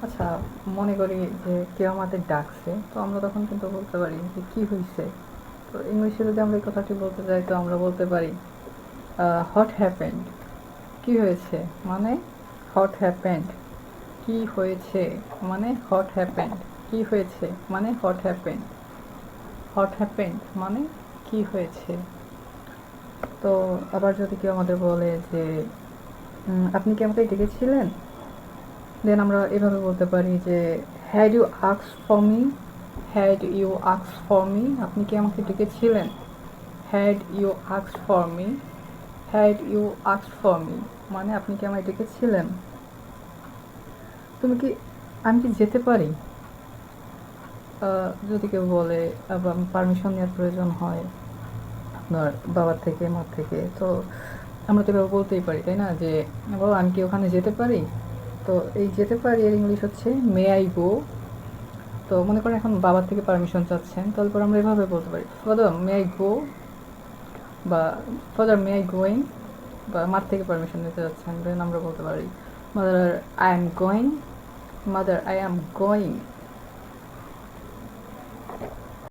আচ্ছা, মনে করি যে কেউ আমাদের ডাকছে, তো আমরা তখন কিন্তু বলতে পারি যে কি হয়েছে। তো ইংলিশে যদি আমরা এই কথাটি বলতে যাই, তো আমরা বলতে পারি হট হ্যাপেন্ড। কি হয়েছে মানে হট হ্যাপেন্ড। কি হয়েছে মানে হট হ্যাপেন্ড। কি হয়েছে মানে হট হ্যাপেন্ড। হট হ্যাপেন্ড মানে কি হয়েছে। তো আবার যদি কেউ আমাদের বলে যে আপনি কি আমাকে ডেকেছিলেন, দেন আমরা এভাবে বলতে পারি যে had you asked for me. Had you asked for me, আপনি কি আমাকে ডেকেছিলেন। Had you asked for me. Had you asked for me মানে আপনি কি আমায় ডেকেছিলেন। তুমি কি আমি কি যেতে পারি। যদি কেউ বলে আবার পারমিশন নেওয়ার প্রয়োজন হয় আপনার বাবার থেকে মার থেকে, তো আমরা তো এভাবে বলতেই পারি, তাই না, যে বাবা আমি কি ওখানে যেতে পারি। তো এই যেতে পারি এর ইংলিশ হচ্ছে মে আই গো। তো মনে করেন এখন বাবার থেকে পারমিশন চাচ্ছেন, তারপর আমরা এভাবে বলতে পারি ফাদার মে আই গো, বা ফাদার মে আই গোয়িং। বা মার থেকে পারমিশন নিতে যাচ্ছেন, দেন আমরা বলতে পারি mother I am going. Mother I am going.